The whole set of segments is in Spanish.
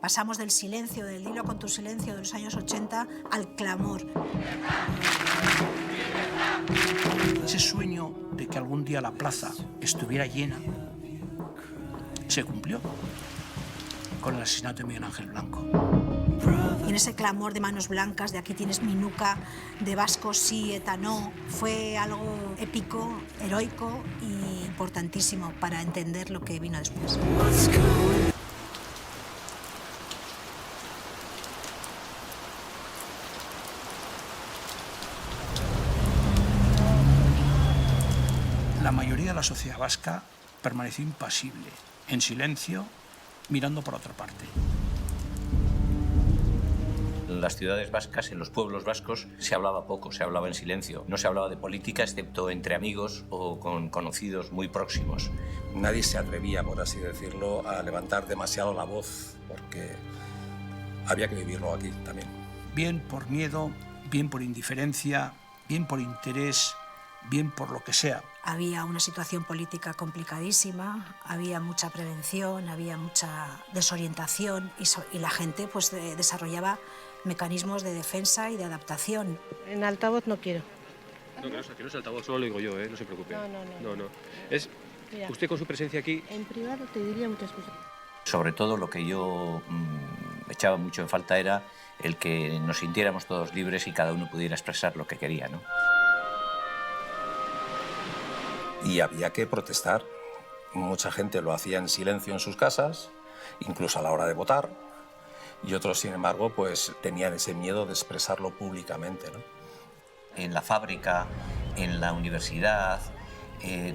Pasamos del silencio, del dilo con tu silencio de los años 80 al clamor. Ese sueño de que algún día la plaza estuviera llena se cumplió con el asesinato de Miguel Ángel Blanco. Y en ese clamor de manos blancas, de aquí tienes mi nuca, de vasco sí, ETA no, fue algo épico, heroico y importantísimo para entender lo que vino después. La mayoría de la sociedad vasca permaneció impasible, en silencio, mirando por otra parte. En las ciudades vascas, en los pueblos vascos, se hablaba poco, se hablaba en silencio. No se hablaba de política excepto entre amigos o con conocidos muy próximos. Nadie se atrevía, por así decirlo, a levantar demasiado la voz, porque había que vivirlo aquí también. Bien por miedo, bien por indiferencia, bien por interés, bien por lo que sea. Había una situación política complicadísima, había mucha prevención, había mucha desorientación y la gente pues, desarrollaba mecanismos de defensa y de adaptación. En altavoz no quiero. No, que no es altavoz, solo lo digo yo, no se preocupe. No. Es Mira, usted con su presencia aquí... En privado te diría muchas cosas. Sobre todo lo que yo echaba mucho en falta era el que nos sintiéramos todos libres y cada uno pudiera expresar lo que quería, ¿no? Y había que protestar. Mucha gente lo hacía en silencio en sus casas, incluso a la hora de votar, y otros, sin embargo, pues tenían ese miedo de expresarlo públicamente, ¿no? En la fábrica, en la universidad,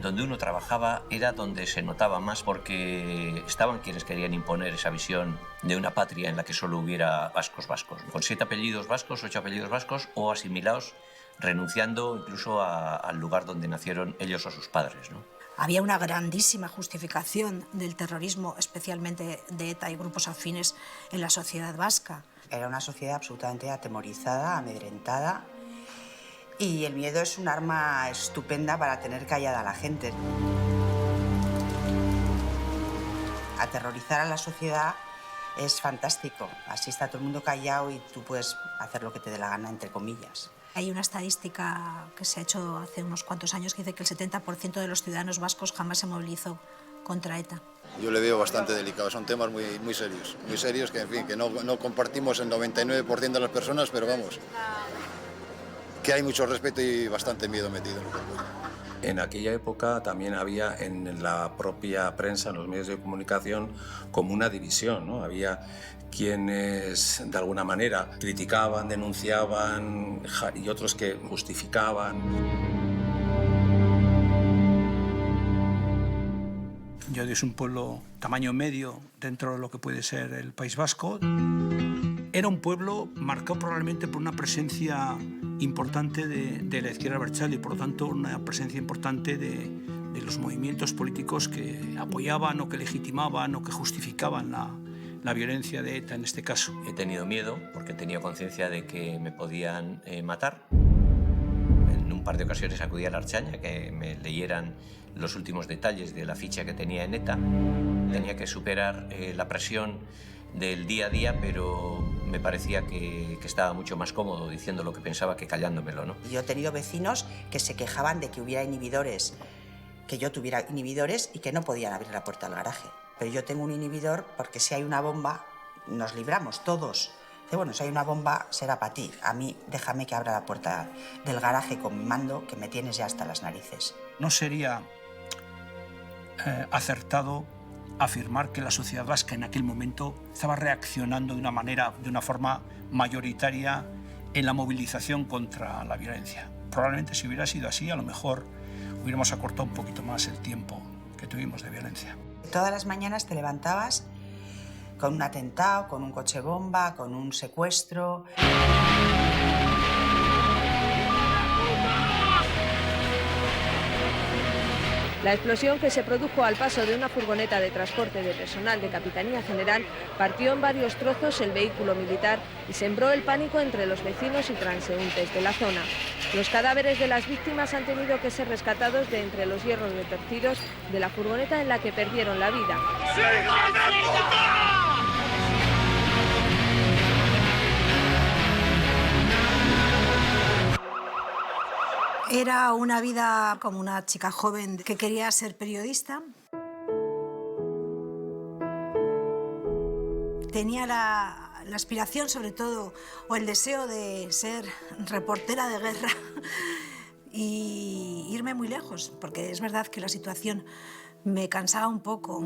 donde uno trabajaba era donde se notaba más porque estaban quienes querían imponer esa visión de una patria en la que solo hubiera vascos, con 7 apellidos vascos, 8 apellidos vascos o asimilados, renunciando incluso al lugar donde nacieron ellos o sus padres, ¿no? Había una grandísima justificación del terrorismo, especialmente de ETA y grupos afines en la sociedad vasca. Era una sociedad absolutamente atemorizada, amedrentada, y el miedo es un arma estupenda para tener callada a la gente. Aterrorizar a la sociedad es fantástico. Así está todo el mundo callado y tú puedes hacer lo que te dé la gana, entre comillas. Hay una estadística que se ha hecho hace unos cuantos años que dice que el 70% de los ciudadanos vascos jamás se movilizó contra ETA. Yo le veo bastante delicado, son temas muy serios que, en fin, que no compartimos el 99% de las personas, pero vamos, que hay mucho respeto y bastante miedo metido en el cuerpo. En aquella época también había en la propia prensa, en los medios de comunicación, como una división, ¿no? Había quienes de alguna manera criticaban, denunciaban y otros que justificaban. Llodio es un pueblo tamaño medio dentro de lo que puede ser el País Vasco. Era un pueblo marcado probablemente por una presencia importante de la izquierda abertzale y por lo tanto una presencia importante de los movimientos políticos que apoyaban o que legitimaban o que justificaban la violencia de ETA en este caso. He tenido miedo porque he tenido conciencia de que me podían matar. En un par de ocasiones acudí a la Ertzaintza que me leyeran los últimos detalles de la ficha que tenía en ETA. Tenía que superar la presión del día a día, pero me parecía que estaba mucho más cómodo diciendo lo que pensaba que callándomelo, ¿no? Yo he tenido vecinos que se quejaban de que hubiera inhibidores, que yo tuviera inhibidores y que no podían abrir la puerta del garaje. Pero yo tengo un inhibidor porque si hay una bomba, nos libramos todos. Dice, bueno, si hay una bomba, será para ti. A mí, déjame que abra la puerta del garaje con mi mando, que me tienes ya hasta las narices. No sería acertado afirmar que la sociedad vasca en aquel momento estaba reaccionando de una forma mayoritaria en la movilización contra la violencia. Probablemente si hubiera sido así, a lo mejor hubiéramos acortado un poquito más el tiempo que tuvimos de violencia. Todas las mañanas te levantabas con un atentado, con un coche bomba, con un secuestro. La explosión, que se produjo al paso de una furgoneta de transporte de personal de Capitanía General, partió en varios trozos el vehículo militar y sembró el pánico entre los vecinos y transeúntes de la zona. Los cadáveres de las víctimas han tenido que ser rescatados de entre los hierros retorcidos de la furgoneta en la que perdieron la vida. Era una vida como una chica joven que quería ser periodista. Tenía la aspiración, sobre todo, o el deseo de ser reportera de guerra y irme muy lejos, porque es verdad que la situación me cansaba un poco.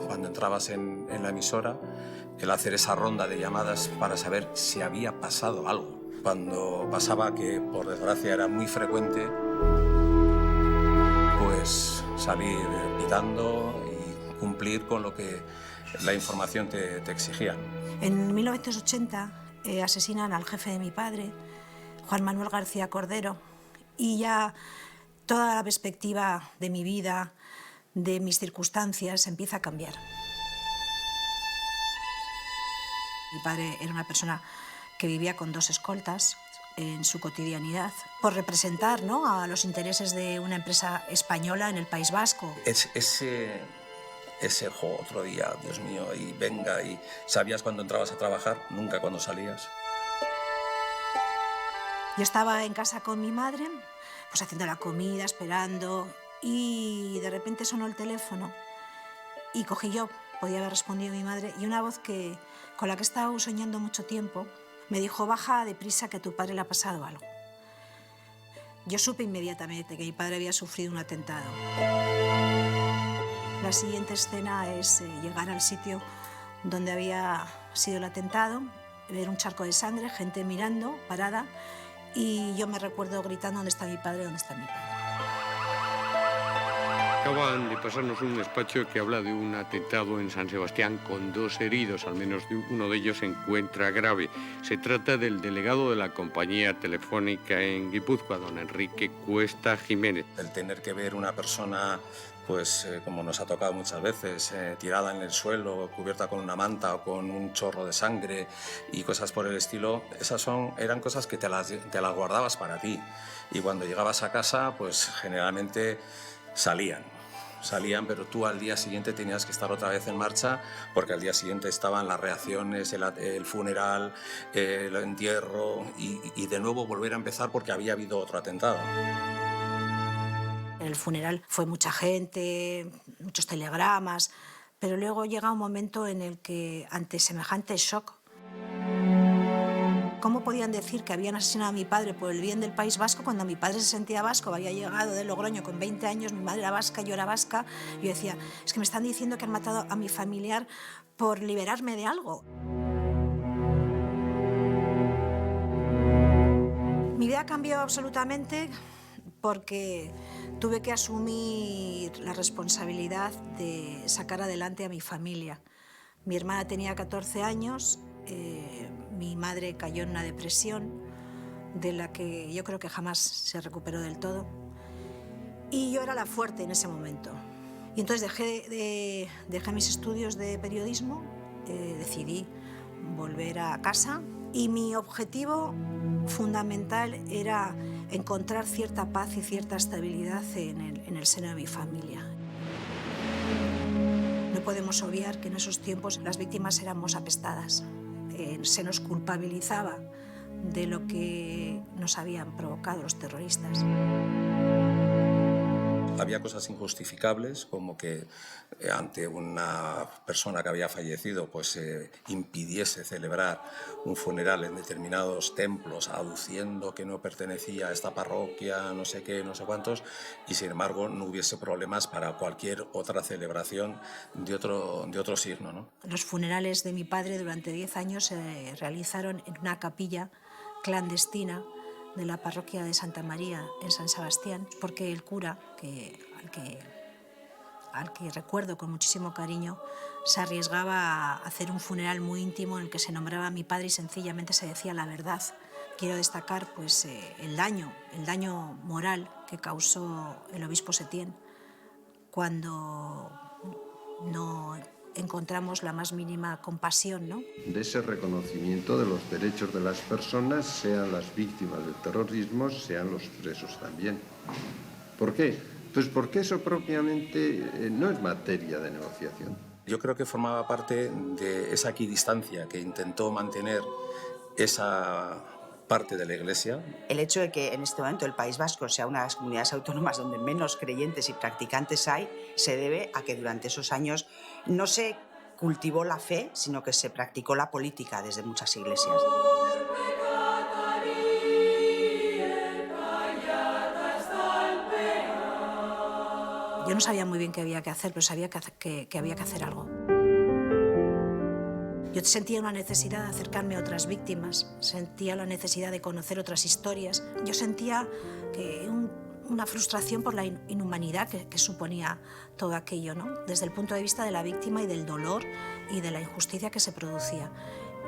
Cuando entrabas en la emisora, el hacer esa ronda de llamadas para saber si había pasado algo. Cuando pasaba, que por desgracia era muy frecuente, pues salir pitando y cumplir con lo que la información te exigía. En 1980 asesinan al jefe de mi padre, Juan Manuel García Cordero, y ya toda la perspectiva de mi vida, de mis circunstancias, empieza a cambiar. Mi padre era una persona que vivía con 2 escoltas en su cotidianidad, por representar, ¿no?, a los intereses de una empresa española en el País Vasco. Ese otro día, Dios mío, y venga, y sabías cuando entrabas a trabajar, nunca cuando salías. Yo estaba en casa con mi madre, pues haciendo la comida, esperando, y de repente sonó el teléfono y cogí yo, podía haber respondido mi madre, y una voz con la que he estado soñando mucho tiempo me dijo: baja deprisa, que a tu padre le ha pasado algo. Yo supe inmediatamente que mi padre había sufrido un atentado. La siguiente escena es llegar al sitio donde había sido el atentado, ver un charco de sangre, gente mirando, parada, y yo me recuerdo gritando: ¿dónde está mi padre? ¿Dónde está mi padre? Acaban de pasarnos un despacho que habla de un atentado en San Sebastián con 2 heridos, al menos uno de ellos se encuentra grave. Se trata del delegado de la compañía telefónica en Guipúzcoa, don Enrique Cuesta Jiménez. El tener que ver una persona, pues como nos ha tocado muchas veces, tirada en el suelo, cubierta con una manta o con un chorro de sangre y cosas por el estilo, eran cosas que te las guardabas para ti. Y cuando llegabas a casa, pues generalmente salían, pero tú al día siguiente tenías que estar otra vez en marcha, porque al día siguiente estaban las reacciones, el funeral, el entierro y de nuevo volver a empezar porque había habido otro atentado. En el funeral fue mucha gente, muchos telegramas, pero luego llega un momento en el que, ante semejante shock, ¿cómo podían decir que habían asesinado a mi padre por el bien del País Vasco cuando mi padre se sentía vasco, había llegado de Logroño con 20 años, mi madre era vasca, yo era vasca? Yo decía: es que me están diciendo que han matado a mi familiar por liberarme de algo. Mi vida cambió absolutamente porque tuve que asumir la responsabilidad de sacar adelante a mi familia. Mi hermana tenía 14 años, mi madre cayó en una depresión de la que yo creo que jamás se recuperó del todo, y yo era la fuerte en ese momento. Y entonces dejé mis estudios de periodismo, decidí volver a casa, y mi objetivo fundamental era encontrar cierta paz y cierta estabilidad en el seno de mi familia. No podemos obviar que en esos tiempos las víctimas éramos apestadas. Se nos culpabilizaba de lo que nos habían provocado los terroristas. Había cosas injustificables, como que ante una persona que había fallecido pues impidiese celebrar un funeral en determinados templos, aduciendo que no pertenecía a esta parroquia, no sé qué, no sé cuántos, y sin embargo no hubiese problemas para cualquier otra celebración de otro signo, ¿no? Los funerales de mi padre durante 10 años se realizaron en una capilla clandestina de la parroquia de Santa María en San Sebastián, porque el cura, al que recuerdo con muchísimo cariño, se arriesgaba a hacer un funeral muy íntimo en el que se nombraba a mi padre y sencillamente se decía la verdad. Quiero destacar pues, el daño moral que causó el obispo Setién cuando no encontramos la más mínima compasión, ¿no? De ese reconocimiento de los derechos de las personas, sean las víctimas del terrorismo, sean los presos también. ¿Por qué? Pues porque eso propiamente no es materia de negociación. Yo creo que formaba parte de esa equidistancia que intentó mantener esa parte de la Iglesia. El hecho de que en este momento el País Vasco sea una de las comunidades autónomas donde menos creyentes y practicantes hay, se debe a que durante esos años no se cultivó la fe, sino que se practicó la política desde muchas iglesias. Yo no sabía muy bien qué había que hacer, pero sabía que había que hacer algo. Yo sentía una necesidad de acercarme a otras víctimas, sentía la necesidad de conocer otras historias. Yo sentía una frustración por la inhumanidad que suponía todo aquello, ¿no? Desde el punto de vista de la víctima y del dolor y de la injusticia que se producía.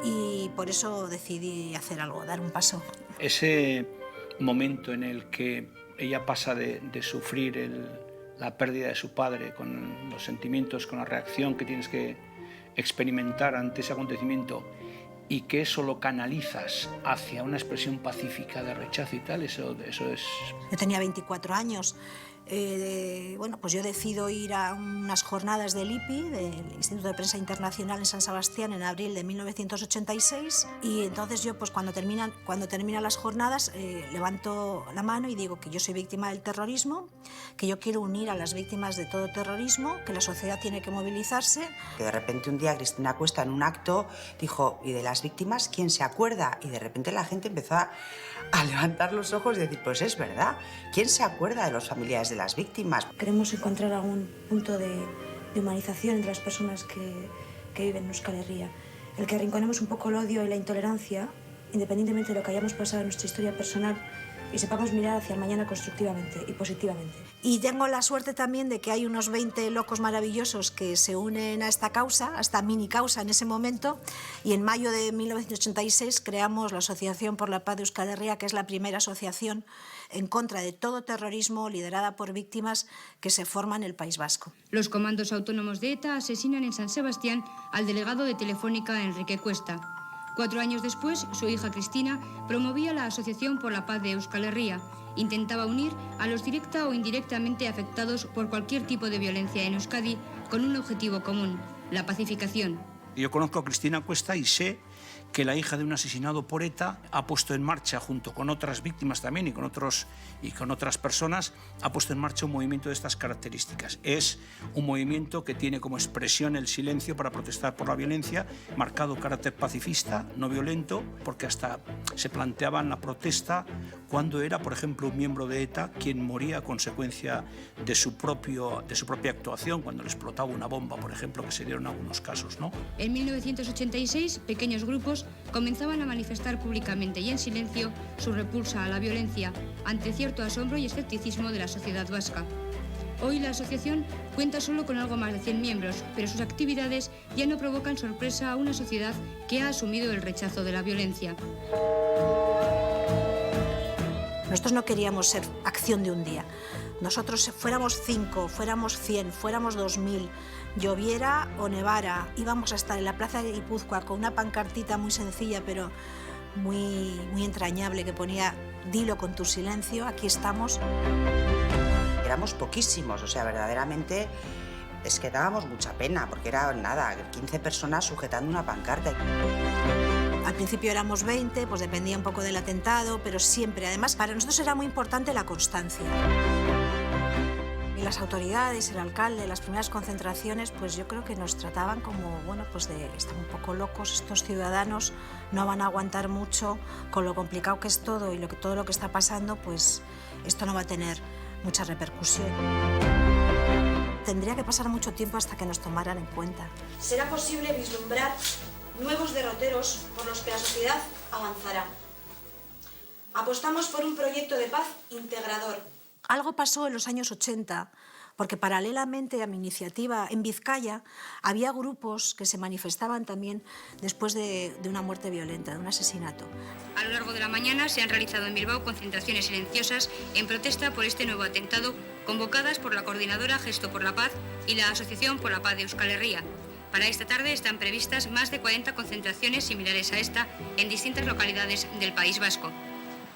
Y por eso decidí hacer algo, dar un paso. Ese momento en el que ella pasa de sufrir la pérdida de su padre, con los sentimientos, con la reacción que tienes que experimentar ante ese acontecimiento, y que eso lo canalizas hacia una expresión pacífica de rechazo y tal, eso es... Yo tenía 24 años. Bueno, pues yo decido ir a unas jornadas del IPI, del Instituto de Prensa Internacional en San Sebastián, en abril de 1986, y entonces yo, pues cuando terminan las jornadas, levanto la mano y digo que yo soy víctima del terrorismo, que yo quiero unir a las víctimas de todo terrorismo, que la sociedad tiene que movilizarse. Que de repente un día Cristina Cuesta en un acto dijo, ¿y de las víctimas quién se acuerda? Y de repente la gente empezó a levantar los ojos y decir, pues es verdad, ¿quién se acuerda de los familiares de las víctimas? Queremos encontrar algún punto de humanización entre las personas que viven en Euskal Herria. El que arrinconemos un poco el odio y la intolerancia, independientemente de lo que hayamos pasado en nuestra historia personal, y sepamos mirar hacia el mañana constructivamente y positivamente. Y tengo la suerte también de que hay unos 20 locos maravillosos que se unen a esta causa, a esta mini causa en ese momento, y en mayo de 1986 creamos la Asociación por la Paz de Euskal Herria, que es la primera asociación en contra de todo terrorismo liderada por víctimas que se forma en el País Vasco. Los comandos autónomos de ETA asesinan en San Sebastián al delegado de Telefónica, Enrique Cuesta. 4 años después, su hija Cristina promovía la Asociación por la Paz de Euskal Herria. Intentaba unir a los directa o indirectamente afectados por cualquier tipo de violencia en Euskadi con un objetivo común, la pacificación. Yo conozco a Cristina Cuesta y sé que la hija de un asesinado por ETA ha puesto en marcha, junto con otras víctimas también y con otras personas, ha puesto en marcha un movimiento de estas características. Es un movimiento que tiene como expresión el silencio para protestar por la violencia, marcado carácter pacifista, no violento, porque hasta se planteaban la protesta cuando era, por ejemplo, un miembro de ETA quien moría a consecuencia de su propia actuación, cuando le explotaba una bomba, por ejemplo, que se dieron algunos casos, ¿no? En 1986, pequeños grupos comenzaban a manifestar públicamente y en silencio su repulsa a la violencia, ante cierto asombro y escepticismo de la sociedad vasca. Hoy la asociación cuenta solo con algo más de 100 miembros, pero sus actividades ya no provocan sorpresa a una sociedad que ha asumido el rechazo de la violencia. Nosotros no queríamos ser acción de un día. Nosotros fuéramos 5, fuéramos 100, fuéramos 2000, lloviera o nevara, íbamos a estar en la plaza de Guipúzcoa con una pancartita muy sencilla pero muy entrañable que ponía «Dilo con tu silencio, aquí estamos». Éramos poquísimos, o sea, verdaderamente es que dábamos mucha pena porque era nada, 15 personas sujetando una pancarta. Al principio éramos 20, pues dependía un poco del atentado, pero siempre, además, para nosotros era muy importante la constancia. Y las autoridades, el alcalde, las primeras concentraciones, pues yo creo que nos trataban como, bueno, pues están un poco locos estos ciudadanos, no van a aguantar mucho, con lo complicado que es todo y todo lo que está pasando, pues esto no va a tener mucha repercusión. Tendría que pasar mucho tiempo hasta que nos tomaran en cuenta. Será posible vislumbrar nuevos derroteros por los que la sociedad avanzará. Apostamos por un proyecto de paz integrador. Algo pasó en los años 80, porque paralelamente a mi iniciativa en Vizcaya había grupos que se manifestaban también después de una muerte violenta, de un asesinato. A lo largo de la mañana se han realizado en Bilbao concentraciones silenciosas en protesta por este nuevo atentado, convocadas por la Coordinadora Gesto por la Paz y la Asociación por la Paz de Euskal Herria. Para esta tarde están previstas más de 40 concentraciones similares a esta en distintas localidades del País Vasco.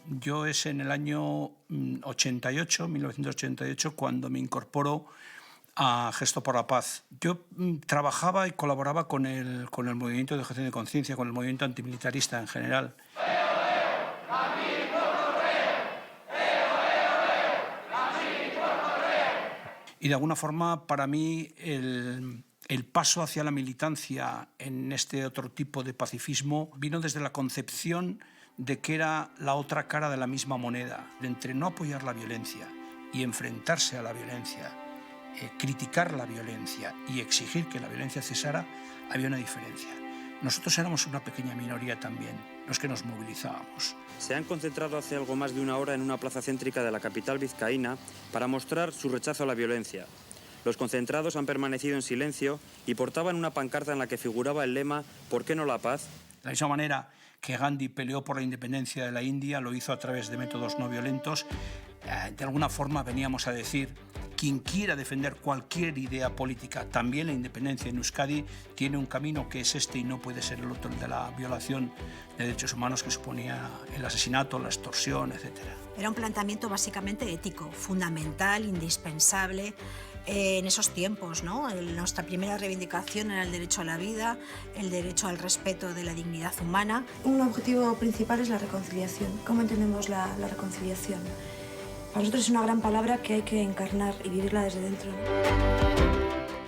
Yo es en el año 1988, cuando me incorporo a Gesto por la Paz. Yo trabajaba y colaboraba con el movimiento de objeción de conciencia, con el movimiento antimilitarista en general. Y de alguna forma, para mí, el paso hacia la militancia en este otro tipo de pacifismo vino desde la concepción de que era la otra cara de la misma moneda, de entre no apoyar la violencia y enfrentarse a la violencia, criticar la violencia y exigir que la violencia cesara, había una diferencia. Nosotros éramos una pequeña minoría también, los que nos movilizábamos. Se han concentrado hace algo más de una hora en una plaza céntrica de la capital vizcaína para mostrar su rechazo a la violencia. Los concentrados han permanecido en silencio y portaban una pancarta en la que figuraba el lema «¿Por qué no la paz?». De la misma manera que Gandhi peleó por la independencia de la India, lo hizo a través de métodos no violentos. De alguna forma veníamos a decir, quien quiera defender cualquier idea política, también la independencia en Euskadi, tiene un camino que es este y no puede ser el otro, el de la violación de derechos humanos que suponía el asesinato, la extorsión, etc. Era un planteamiento básicamente ético, fundamental, indispensable en esos tiempos, ¿no? Nuestra primera reivindicación era el derecho a la vida, el derecho al respeto de la dignidad humana. Un objetivo principal es la reconciliación. ¿Cómo entendemos la reconciliación? Para nosotros es una gran palabra que hay que encarnar y vivirla desde dentro.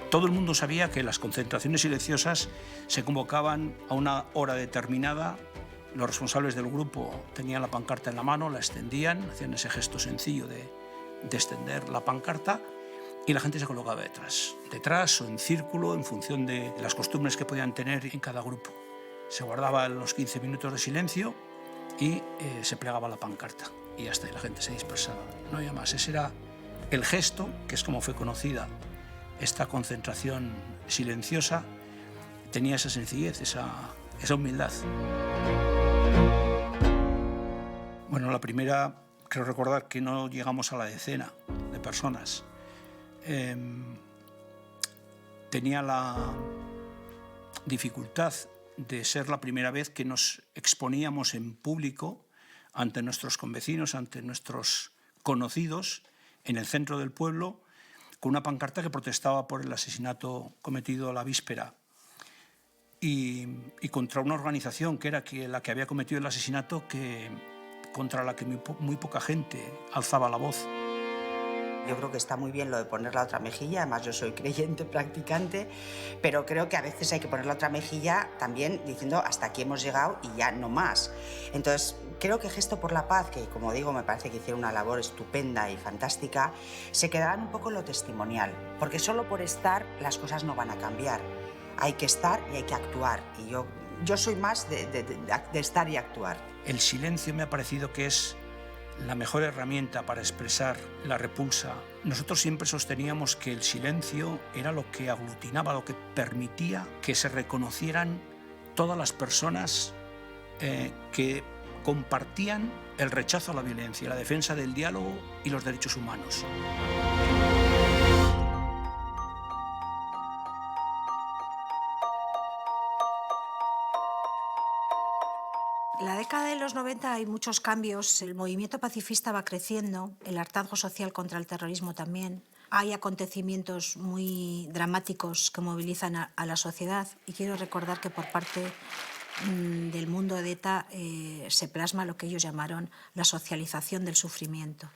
Todo el mundo sabía que las concentraciones silenciosas se convocaban a una hora determinada. Los responsables del grupo tenían la pancarta en la mano, la extendían, hacían ese gesto sencillo de extender la pancarta y la gente se colocaba detrás o en círculo en función de las costumbres que podían tener en cada grupo. Se guardaban los 15 minutos de silencio y se plegaba la pancarta y hasta ahí la gente se dispersaba. No había más. Ese era el gesto, que es como fue conocida esta concentración silenciosa, tenía esa sencillez, esa humildad. Bueno, la primera, creo recordar que no llegamos a la decena de personas. Tenía la dificultad de ser la primera vez que nos exponíamos en público ante nuestros convecinos, ante nuestros conocidos, en el centro del pueblo, con una pancarta que protestaba por el asesinato cometido la víspera y contra una organización que era la que había cometido el asesinato, contra la que muy poca gente alzaba la voz. Yo creo que está muy bien lo de poner la otra mejilla, además yo soy creyente, practicante, pero creo que a veces hay que poner la otra mejilla también diciendo hasta aquí hemos llegado y ya no más. Entonces, creo que Gesto por la Paz, que como digo me parece que hicieron una labor estupenda y fantástica, se quedaban un poco en lo testimonial, porque solo por estar las cosas no van a cambiar. Hay que estar y hay que actuar, y yo soy más de estar y actuar. El silencio me ha parecido que es la mejor herramienta para expresar la repulsa. Nosotros siempre sosteníamos que el silencio era lo que aglutinaba, lo que permitía que se reconocieran todas las personas que compartían el rechazo a la violencia, la defensa del diálogo y los derechos humanos. La década de los 90 hay muchos cambios, el movimiento pacifista va creciendo, el hartazgo social contra el terrorismo también. Hay acontecimientos muy dramáticos que movilizan a la sociedad y quiero recordar que por parte del mundo de ETA se plasma lo que ellos llamaron la socialización del sufrimiento.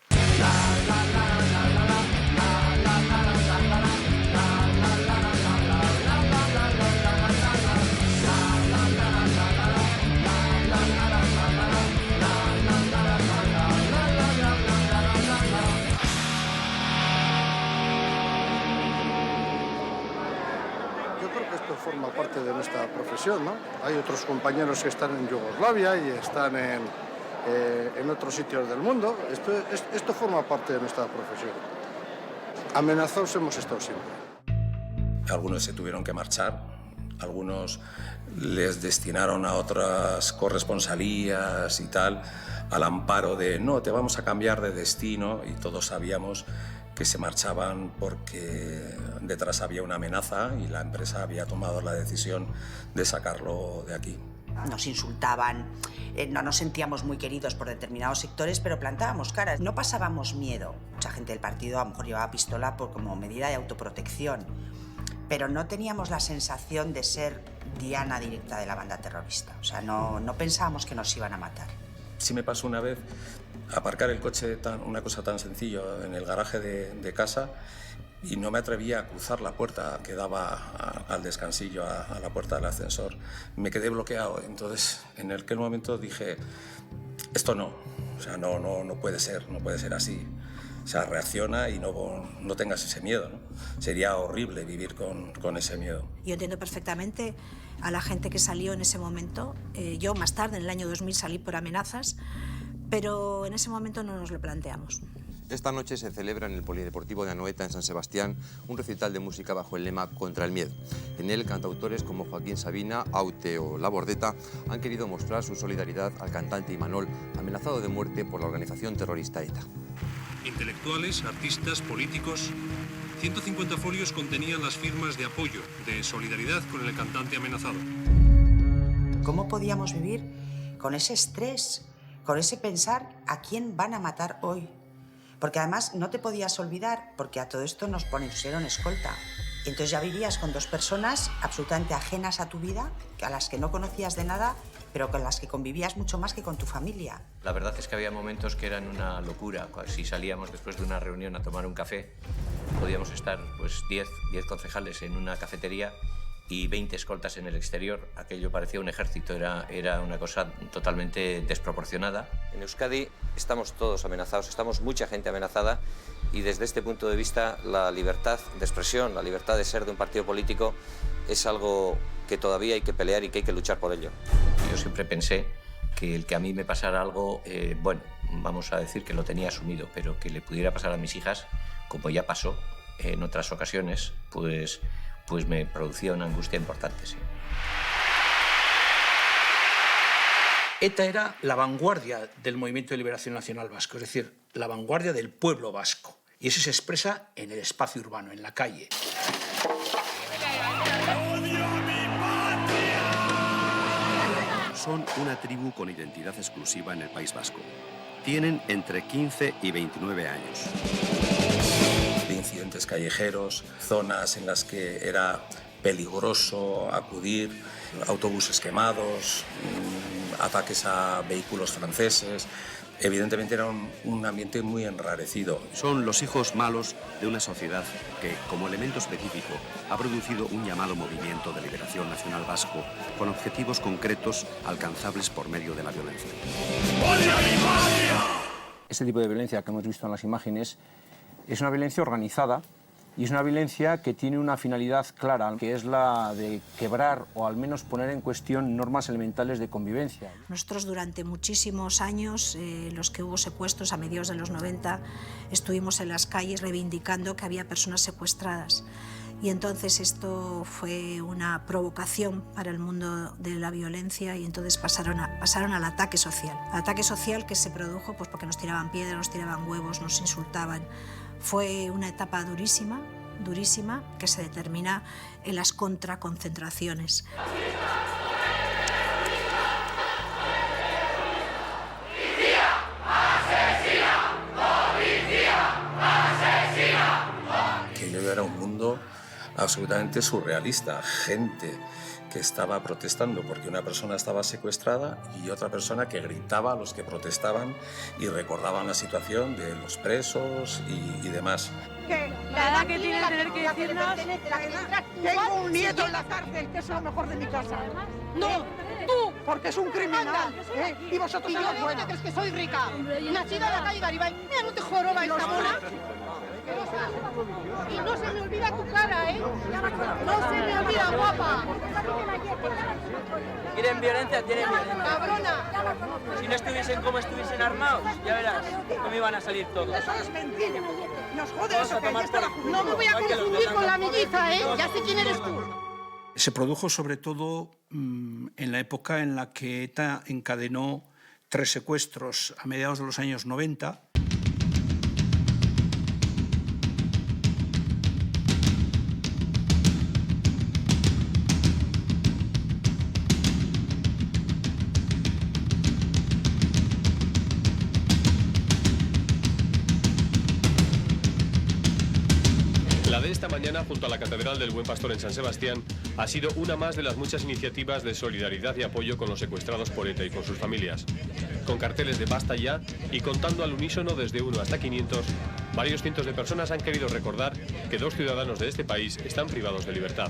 Forma parte de nuestra profesión, ¿no? Hay otros compañeros que están en Yugoslavia y están en otros sitios del mundo. Esto forma parte de nuestra profesión. Amenazados hemos estado siempre. Algunos se tuvieron que marchar, algunos les destinaron a otras corresponsalías y tal, al amparo de no, te vamos a cambiar de destino, y todos sabíamos que se marchaban porque detrás había una amenaza y la empresa había tomado la decisión de sacarlo de aquí. Nos insultaban, no nos sentíamos muy queridos por determinados sectores, pero plantábamos caras, no pasábamos miedo. Mucha gente del partido a lo mejor llevaba pistola como medida de autoprotección, pero no teníamos la sensación de ser diana directa de la banda terrorista. O sea, no pensábamos que nos iban a matar. Sí me pasó una vez aparcar el coche, una cosa tan sencilla, en el garaje de casa, y no me atrevía a cruzar la puerta que daba al descansillo, a la puerta del ascensor. Me quedé bloqueado. Entonces, en aquel momento dije, esto no, o sea, no puede ser así. O sea, reacciona y no tengas ese miedo, ¿no? Sería horrible vivir con ese miedo. Yo entiendo perfectamente a la gente que salió en ese momento. Yo más tarde, en el año 2000, salí por amenazas, pero en ese momento no nos lo planteamos. Esta noche se celebra en el Polideportivo de Anoeta, en San Sebastián, un recital de música bajo el lema Contra el miedo. En él, cantautores como Joaquín Sabina, Aute o La Bordeta han querido mostrar su solidaridad al cantante Imanol, amenazado de muerte por la organización terrorista ETA. Intelectuales, artistas, políticos. 150 folios contenían las firmas de apoyo, de solidaridad con el cantante amenazado. ¿Cómo podíamos vivir con ese estrés, con ese pensar a quién van a matar hoy? Porque además no te podías olvidar, porque a todo esto nos pusieron escolta. Entonces ya vivías con dos personas absolutamente ajenas a tu vida, a las que no conocías de nada, pero con las que convivías mucho más que con tu familia. La verdad es que había momentos que eran una locura. Si salíamos después de una reunión a tomar un café, podíamos estar pues 10 concejales en una cafetería y 20 escoltas en el exterior. Aquello parecía un ejército, era una cosa totalmente desproporcionada. En Euskadi estamos todos amenazados, estamos mucha gente amenazada y desde este punto de vista la libertad de expresión, la libertad de ser de un partido político es algo que todavía hay que pelear y que hay que luchar por ello. Yo siempre pensé que el que a mí me pasara algo, bueno, vamos a decir que lo tenía asumido, pero que le pudiera pasar a mis hijas, como ya pasó en otras ocasiones, pues me producía una angustia importante, sí. ETA era la vanguardia del movimiento de liberación nacional vasco, es decir, la vanguardia del pueblo vasco. Y eso se expresa en el espacio urbano, en la calle. Son una tribu con identidad exclusiva en el País Vasco. Tienen entre 15 y 29 años. De incidentes callejeros, zonas en las que era peligroso acudir, autobuses quemados, ataques a vehículos franceses. Evidentemente era un ambiente muy enrarecido. Son los hijos malos de una sociedad que, como elemento específico, ha producido un llamado movimiento de liberación nacional vasco con objetivos concretos alcanzables por medio de la violencia. Este tipo de violencia que hemos visto en las imágenes es una violencia organizada y es una violencia que tiene una finalidad clara, que es la de quebrar o al menos poner en cuestión normas elementales de convivencia. Nosotros durante muchísimos años, los que hubo secuestros a mediados de los 90, estuvimos en las calles reivindicando que había personas secuestradas. Y entonces esto fue una provocación para el mundo de la violencia y entonces pasaron al ataque social. Al ataque social que se produjo pues, porque nos tiraban piedras, nos tiraban huevos, nos insultaban. Fue una etapa durísima, durísima, que se determina en las contraconcentraciones. Aquello era un mundo absolutamente surrealista, gente que estaba protestando porque una persona estaba secuestrada y otra persona que gritaba a los que protestaban y recordaban la situación de los presos y demás. Que la edad que tiene tener que decirnos... Tengo un nieto en la cárcel, que es lo mejor de mi casa. No, tú, porque es un criminal. Y vosotros sois los buenos. ¿Crees que soy rica? Nacida en la calle Garibay. Mira, no te joroba esta mona. Y no se me olvida tu cara, ¿eh? No se me olvida, guapa. ¿Quieren violencia? Tienen violencia. Cabrona. Si no estuviesen como estuviesen armados, ya verás cómo iban a salir todos. Eso es mentira. Nos jode eso, que ya está. No me voy a confundir con la melliza, ¿eh? Ya sé quién eres tú. Se produjo sobre todo en la época en la que ETA encadenó 3 secuestros a mediados de los años 90. La de esta mañana, junto a la Catedral del Buen Pastor en San Sebastián, ha sido una más de las muchas iniciativas de solidaridad y apoyo con los secuestrados por ETA y con sus familias. Con carteles de basta ya y contando al unísono desde 1 hasta 500, varios cientos de personas han querido recordar que 2 ciudadanos de este país están privados de libertad.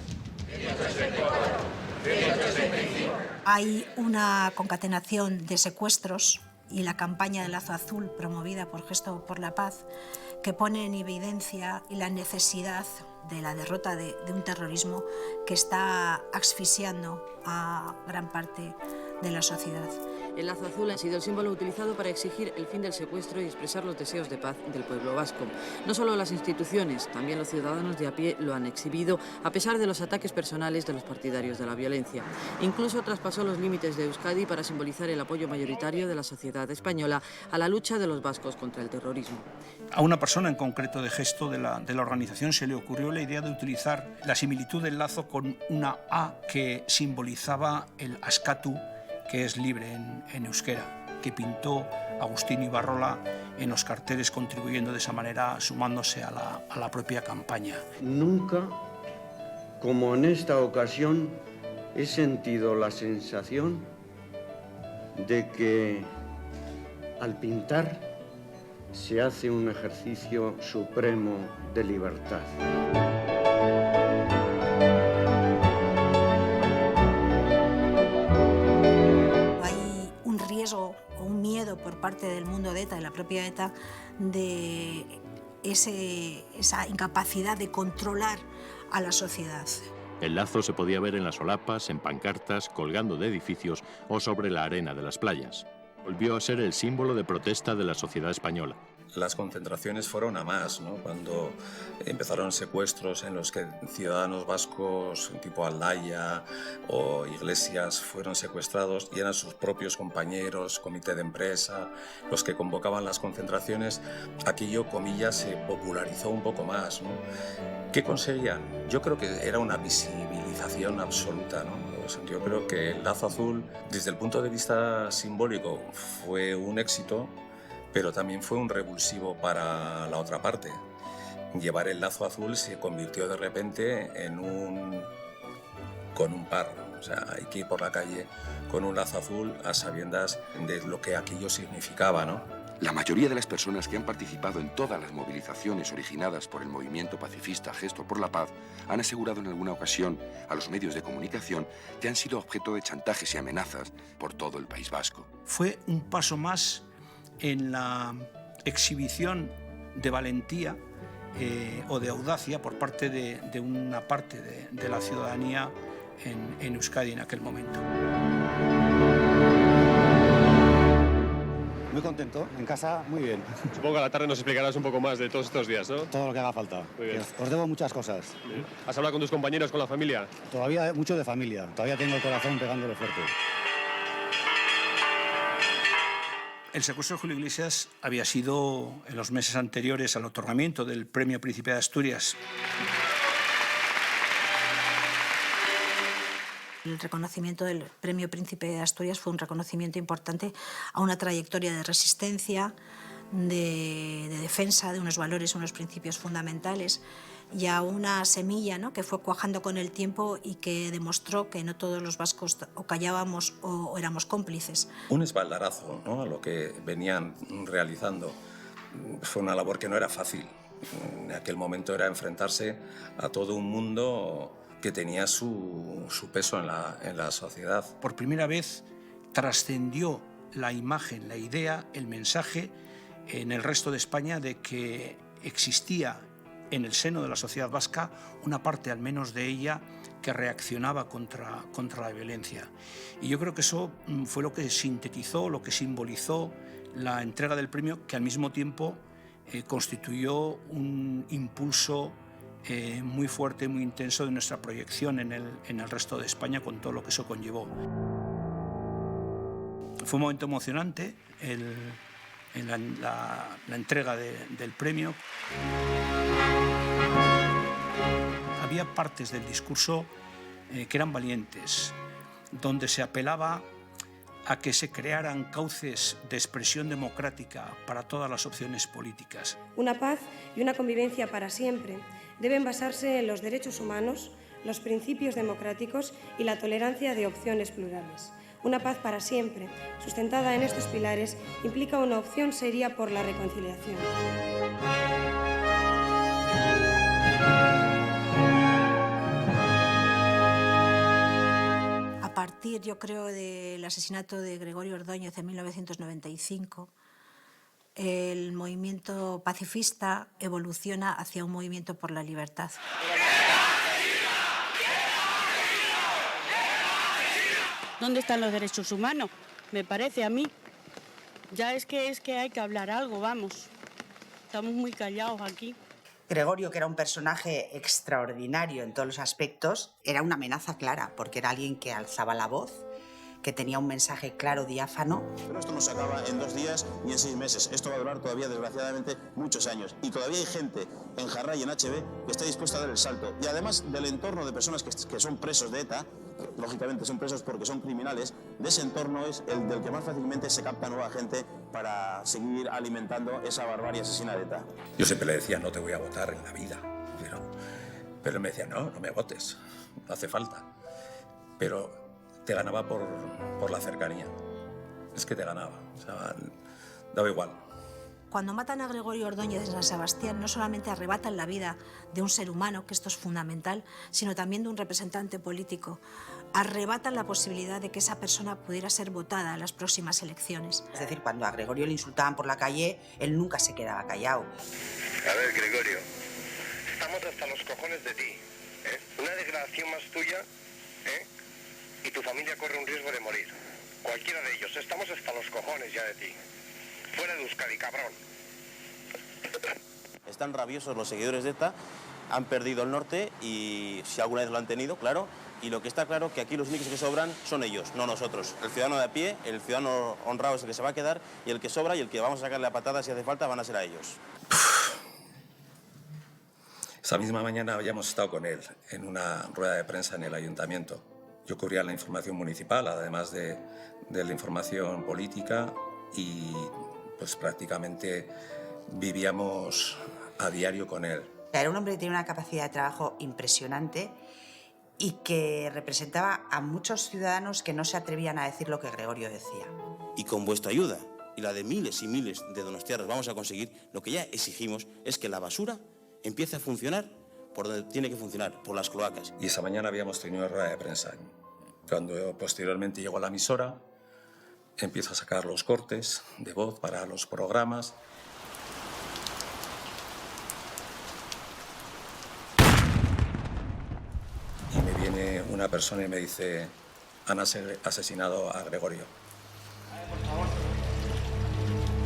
Hay una concatenación de secuestros y la campaña de Lazo Azul, promovida por Gesto por la Paz, que pone en evidencia la necesidad de la derrota de un terrorismo que está asfixiando a gran parte de la sociedad. El lazo azul ha sido el símbolo utilizado para exigir el fin del secuestro y expresar los deseos de paz del pueblo vasco. No solo las instituciones, también los ciudadanos de a pie lo han exhibido, a pesar de los ataques personales de los partidarios de la violencia. Incluso traspasó los límites de Euskadi para simbolizar el apoyo mayoritario de la sociedad española a la lucha de los vascos contra el terrorismo. A una persona en concreto de Gesto de la organización se le ocurrió la idea de utilizar la similitud del lazo con una A que simbolizaba el askatu, que es libre en euskera, que pintó Agustín Ibarrola en los carteles, contribuyendo de esa manera, sumándose a la propia campaña. Nunca, como en esta ocasión, he sentido la sensación de que al pintar se hace un ejercicio supremo de libertad. Riesgo o un miedo por parte del mundo de ETA, de la propia ETA, de esa incapacidad de controlar a la sociedad. El lazo se podía ver en las solapas, en pancartas, colgando de edificios o sobre la arena de las playas. Volvió a ser el símbolo de protesta de la sociedad española. Las concentraciones fueron a más, ¿no? Cuando empezaron secuestros en los que ciudadanos vascos tipo Aldaya o Iglesias fueron secuestrados y eran sus propios compañeros, comité de empresa, los que convocaban las concentraciones, aquello, comillas, se popularizó un poco más, ¿no? ¿Qué conseguían? Yo creo que era una visibilización absoluta, ¿no? Yo creo que el lazo azul, desde el punto de vista simbólico, fue un éxito, pero también fue un revulsivo para la otra parte. Llevar el lazo azul se convirtió de repente con un par. O sea, hay que ir por la calle con un lazo azul a sabiendas de lo que aquello significaba, ¿no? La mayoría de las personas que han participado en todas las movilizaciones originadas por el movimiento pacifista Gesto por la Paz han asegurado en alguna ocasión a los medios de comunicación que han sido objeto de chantajes y amenazas por todo el País Vasco. Fue un paso más en la exhibición de valentía o de audacia por parte de una parte de la ciudadanía en Euskadi en aquel momento. Muy contento, en casa muy bien. Supongo que a la tarde nos explicarás un poco más de todos estos días, ¿no? Todo lo que haga falta. Muy bien. Os debo muchas cosas. ¿Has hablado con tus compañeros, con la familia? Todavía mucho de familia, todavía tengo el corazón pegándole fuerte. El secuestro de Julio Iglesias había sido en los meses anteriores al otorgamiento del Premio Príncipe de Asturias. El reconocimiento del Premio Príncipe de Asturias fue un reconocimiento importante a una trayectoria de resistencia, de defensa de unos valores, unos principios fundamentales y a una semilla, ¿no?, que fue cuajando con el tiempo y que demostró que no todos los vascos o callábamos o éramos cómplices. Un espaldarazo, ¿no?, a lo que venían realizando. Fue una labor que no era fácil. En aquel momento era enfrentarse a todo un mundo que tenía su peso en la sociedad. Por primera vez trascendió la imagen, la idea, el mensaje en el resto de España de que existía en el seno de la sociedad vasca una parte, al menos de ella, que reaccionaba contra la violencia. Y yo creo que eso fue lo que sintetizó, lo que simbolizó la entrega del premio, que al mismo tiempo constituyó un impulso muy fuerte, muy intenso de nuestra proyección en el resto de España, con todo lo que eso conllevó. Fue un momento emocionante la entrega del premio. Había partes del discurso que eran valientes, donde se apelaba a que se crearan cauces de expresión democrática para todas las opciones políticas. Una paz y una convivencia para siempre deben basarse en los derechos humanos, los principios democráticos y la tolerancia de opciones plurales. Una paz para siempre, sustentada en estos pilares, implica una opción seria por la reconciliación. A partir, yo creo, del asesinato de Gregorio Ordóñez en 1995, el movimiento pacifista evoluciona hacia un movimiento por la libertad. ¿Dónde están los derechos humanos? Me parece a mí. Ya es que hay que hablar algo, vamos. Estamos muy callados aquí. Gregorio, que era un personaje extraordinario en todos los aspectos, era una amenaza clara, porque era alguien que alzaba la voz, que tenía un mensaje claro, diáfano. Pero esto no se acaba en 2 días ni en 6 meses. Esto va a durar todavía, desgraciadamente, muchos años. Y todavía hay gente en Jarrah y en HB que está dispuesta a dar el salto. Y además del entorno de personas que son presos de ETA, lógicamente son presos porque son criminales, de ese entorno es el del que más fácilmente se capta nueva gente para seguir alimentando esa barbarie asesina de ETA. Yo siempre le decía, no te voy a votar en la vida, pero él me decía, no me votes, no hace falta. Pero te ganaba por la cercanía, es que te ganaba, o sea, daba igual. Cuando matan a Gregorio Ordóñez en San Sebastián, no solamente arrebatan la vida de un ser humano, que esto es fundamental, sino también de un representante político. Arrebatan la posibilidad de que esa persona pudiera ser votada en las próximas elecciones. Es decir, cuando a Gregorio le insultaban por la calle, él nunca se quedaba callado. A ver, Gregorio, estamos hasta los cojones de ti, ¿eh? Una declaración más tuya, ¿eh? Y tu familia corre un riesgo de morir. Cualquiera de ellos. Estamos hasta los cojones ya de ti. Fuera de Euskadi, cabrón. Están rabiosos los seguidores de ETA, han perdido el norte y si alguna vez lo han tenido, claro. Y lo que está claro que aquí los únicos que sobran son ellos, no nosotros. El ciudadano de a pie, el ciudadano honrado es el que se va a quedar y el que sobra y el que vamos a sacarle a patadas si hace falta van a ser a ellos. Esa misma mañana habíamos estado con él en una rueda de prensa en el ayuntamiento. Yo cubría la información municipal, además de la información política, y pues prácticamente vivíamos a diario con él. Era un hombre que tenía una capacidad de trabajo impresionante y que representaba a muchos ciudadanos que no se atrevían a decir lo que Gregorio decía. Y con vuestra ayuda y la de miles y miles de donostiarras vamos a conseguir, lo que ya exigimos es que la basura empiece a funcionar por donde tiene que funcionar, por las cloacas. Y esa mañana habíamos tenido una rueda de prensa. Cuando posteriormente llegó a la emisora, empiezo a sacar los cortes de voz para los programas. Y me viene una persona y me dice, han asesinado a Gregorio.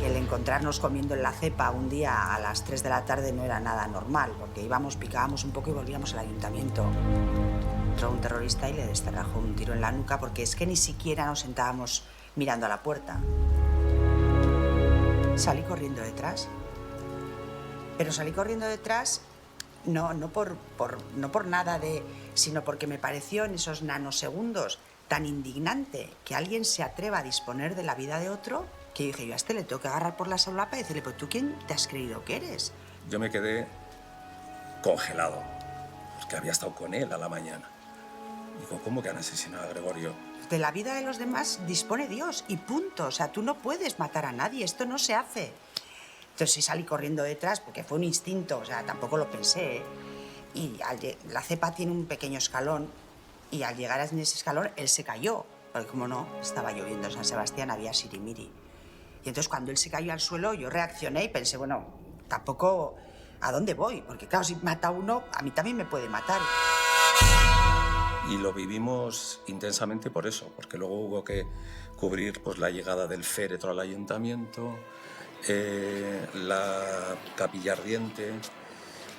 El encontrarnos comiendo en la cepa un día a las 3 de la tarde no era nada normal, porque íbamos, picábamos un poco y volvíamos al ayuntamiento. Entró un terrorista y le descerrajó un tiro en la nuca, porque es que ni siquiera nos sentábamos mirando a la puerta. Salí corriendo detrás. Pero salí corriendo detrás no por nada sino porque me pareció en esos nanosegundos tan indignante que alguien se atreva a disponer de la vida de otro, que dije, yo a este le tengo que agarrar por la solapa y decirle, pues ¿tú quién te has creído que eres? Yo me quedé congelado, porque había estado con él a la mañana. Digo, ¿cómo que han asesinado a Gregorio? De la vida de los demás dispone Dios y punto. O sea, tú no puedes matar a nadie, esto no se hace. Entonces salí corriendo detrás porque fue un instinto, o sea, tampoco lo pensé. Y la cepa tiene un pequeño escalón y al llegar a ese escalón él se cayó. Porque como no, estaba lloviendo en San Sebastián, había sirimiri. Y entonces cuando él se cayó al suelo yo reaccioné y pensé, bueno, tampoco, ¿a dónde voy? Porque claro, si mata a uno, a mí también me puede matar. Y lo vivimos intensamente por eso, porque luego hubo que cubrir pues, la llegada del féretro al ayuntamiento, la capilla ardiente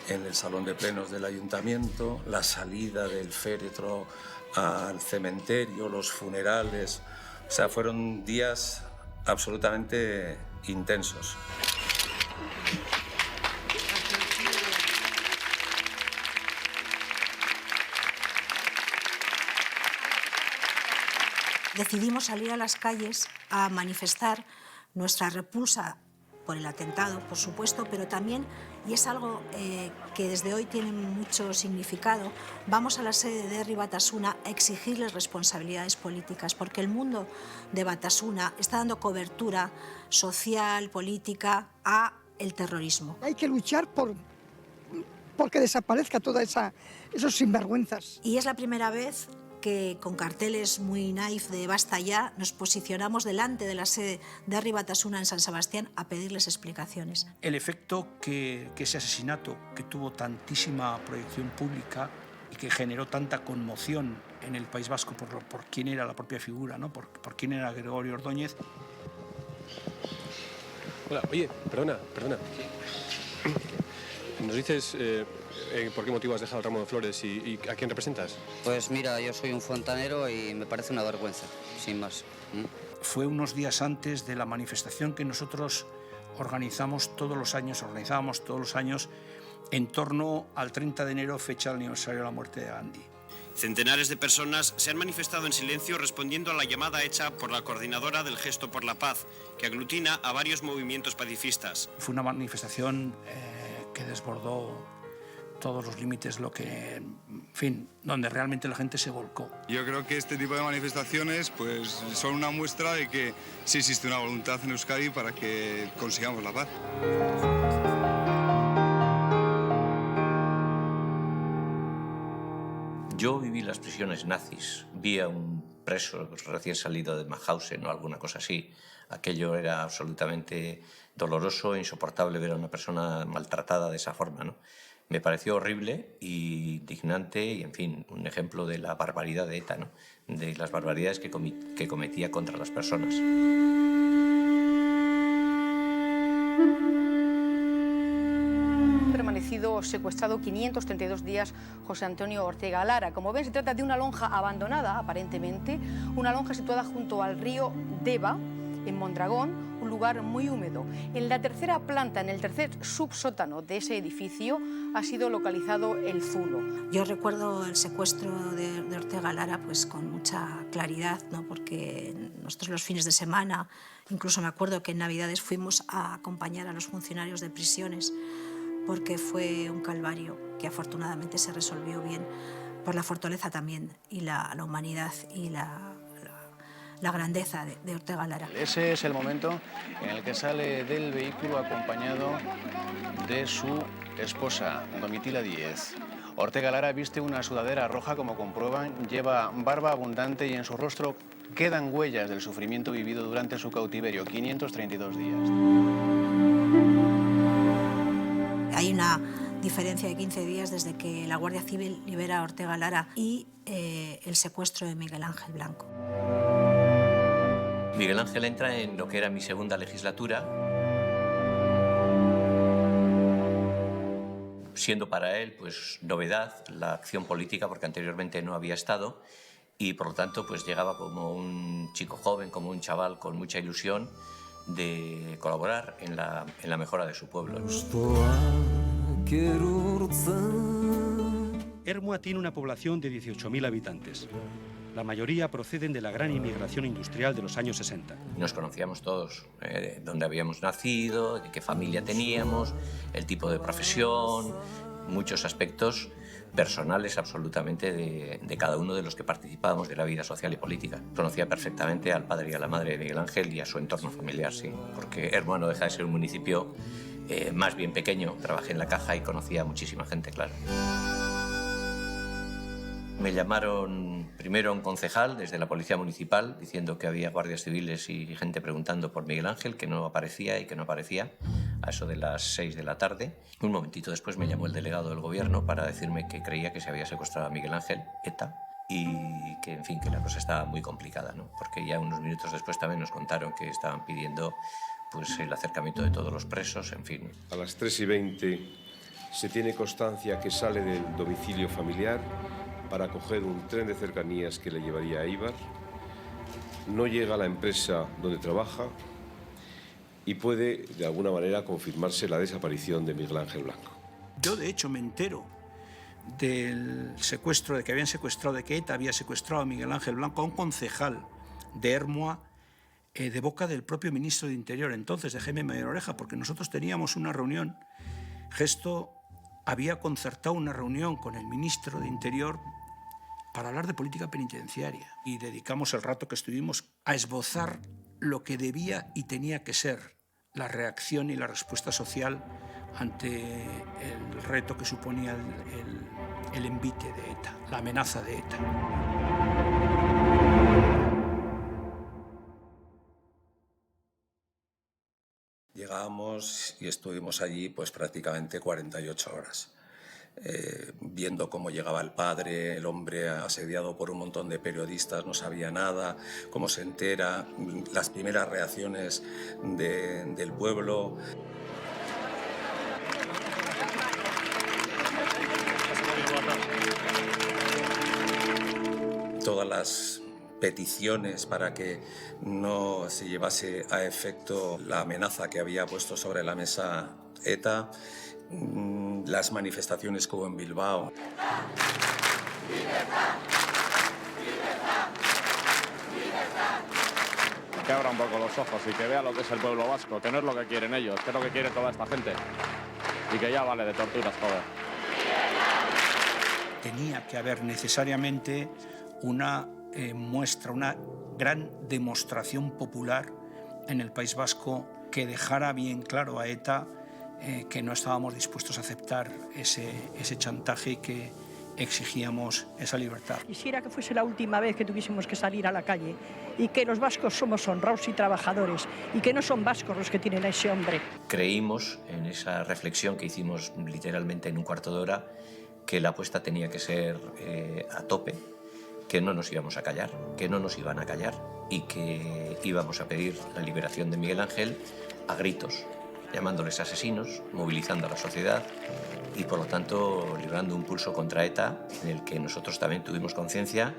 en el salón de plenos del ayuntamiento, la salida del féretro al cementerio, los funerales. O sea, fueron días absolutamente intensos. Decidimos salir a las calles a manifestar nuestra repulsa por el atentado, por supuesto, pero también, y es algo que desde hoy tiene mucho significado, vamos a la sede de Herri Batasuna a exigirles responsabilidades políticas, porque el mundo de Batasuna está dando cobertura social, política, a el terrorismo. Hay que luchar porque desaparezca toda esos sinvergüenzas. Y es la primera vez que con carteles muy naif de basta ya nos posicionamos delante de la sede de Herri Batasuna en San Sebastián a pedirles explicaciones. El efecto que ese asesinato, que tuvo tantísima proyección pública y que generó tanta conmoción en el País Vasco por quién era la propia figura, ¿no? por quién era Gregorio Ordóñez. Hola, oye, perdona. ¿Nos dices por qué motivo has dejado el ramo de flores y a quién representas? Pues mira, yo soy un fontanero y me parece una vergüenza, sin más. Fue unos días antes de la manifestación que nosotros organizábamos todos los años en torno al 30 de enero, fecha del aniversario de la muerte de Gandhi. Centenares de personas se han manifestado en silencio respondiendo a la llamada hecha por la coordinadora del Gesto por la Paz, que aglutina a varios movimientos pacifistas. Fue una manifestación que desbordó todos los límites, donde realmente la gente se volcó. Yo creo que este tipo de manifestaciones pues, son una muestra de que sí existe una voluntad en Euskadi para que consigamos la paz. Yo viví las prisiones nazis, vi a un preso recién salido de Mauthausen o alguna cosa así. Aquello era absolutamente doloroso, insoportable ver a una persona maltratada de esa forma, ¿no? Me pareció horrible y indignante y, en fin, un ejemplo de la barbaridad de ETA, ¿no? De las barbaridades que cometía contra las personas. Permanecido secuestrado 532 días José Antonio Ortega Lara. Como ven, se trata de una lonja abandonada, aparentemente, una lonja situada junto al río Deva, en Mondragón, un lugar muy húmedo. En la tercera planta, en el tercer subsótano de ese edificio, ha sido localizado el zulo. Yo recuerdo el secuestro de Ortega Lara pues, con mucha claridad, ¿no? Porque nosotros los fines de semana, incluso me acuerdo que en Navidades fuimos a acompañar a los funcionarios de prisiones, porque fue un calvario que afortunadamente se resolvió bien por la fortaleza también y la humanidad y la grandeza de Ortega Lara. Ese es el momento en el que sale del vehículo acompañado de su esposa, Domitila Díez. Ortega Lara viste una sudadera roja, como comprueban, lleva barba abundante y en su rostro quedan huellas del sufrimiento vivido durante su cautiverio, 532 días. Hay una diferencia de 15 días desde que la Guardia Civil libera a Ortega Lara y el secuestro de Miguel Ángel Blanco. Miguel Ángel entra en lo que era mi segunda legislatura, siendo para él pues, novedad la acción política, porque anteriormente no había estado, y por lo tanto pues, llegaba como un chico joven, como un chaval con mucha ilusión de colaborar en la mejora de su pueblo. Ermua tiene una población de 18.000 habitantes. La mayoría proceden de la gran inmigración industrial de los años 60. Nos conocíamos todos, dónde habíamos nacido, de qué familia teníamos, el tipo de profesión, muchos aspectos personales absolutamente de cada uno de los que participábamos de la vida social y política. Conocía perfectamente al padre y a la madre de Miguel Ángel y a su entorno familiar, sí, porque Ermua no deja de ser un municipio más bien pequeño. Trabajé en la caja y conocía a muchísima gente, claro. Me llamaron primero a un concejal desde la Policía Municipal diciendo que había guardias civiles y gente preguntando por Miguel Ángel, que no aparecía y que no aparecía, a eso de las 6 de la tarde. Un momentito después me llamó el delegado del gobierno para decirme que creía que se había secuestrado a Miguel Ángel, ETA, y que, en fin, que la cosa estaba muy complicada, ¿no? Porque ya unos minutos después también nos contaron que estaban pidiendo pues, el acercamiento de todos los presos, en fin. A las 3:20 se tiene constancia que sale del domicilio familiar para coger un tren de cercanías que le llevaría a Eibar. No llega a la empresa donde trabaja y puede, de alguna manera, confirmarse la desaparición de Miguel Ángel Blanco. Yo, de hecho, me entero del secuestro, de que habían secuestrado, de que ETA había secuestrado a Miguel Ángel Blanco, a un concejal de Ermua, de boca del propio ministro de Interior, entonces, de Jaime Mayor Oreja, porque nosotros teníamos una reunión. Gesto había concertado una reunión con el ministro de Interior para hablar de política penitenciaria y dedicamos el rato que estuvimos a esbozar lo que debía y tenía que ser la reacción y la respuesta social ante el reto que suponía el envite de ETA, la amenaza de ETA. Llegamos y estuvimos allí pues prácticamente 48 horas. Viendo cómo llegaba el padre, el hombre asediado por un montón de periodistas, no sabía nada, cómo se entera, las primeras reacciones del pueblo. Todas las peticiones para que no se llevase a efecto la amenaza que había puesto sobre la mesa ETA, las manifestaciones que hubo en Bilbao. Que abra un poco los ojos y que vea lo que es el pueblo vasco, que no es lo que quieren ellos, que es lo que quiere toda esta gente. Y que ya vale de torturas, joder. Tenía que haber necesariamente una muestra, una gran demostración popular en el País Vasco que dejara bien claro a ETA que no estábamos dispuestos a aceptar ese chantaje y que exigíamos esa libertad. Quisiera que fuese la última vez que tuviésemos que salir a la calle y que los vascos somos honrados y trabajadores y que no son vascos los que tienen a ese hombre. Creímos en esa reflexión que hicimos literalmente en un cuarto de hora que la apuesta tenía que ser a tope, que no nos íbamos a callar, que no nos iban a callar y que íbamos a pedir la liberación de Miguel Ángel a gritos, llamándoles asesinos, movilizando a la sociedad y, por lo tanto, librando un pulso contra ETA en el que nosotros también tuvimos conciencia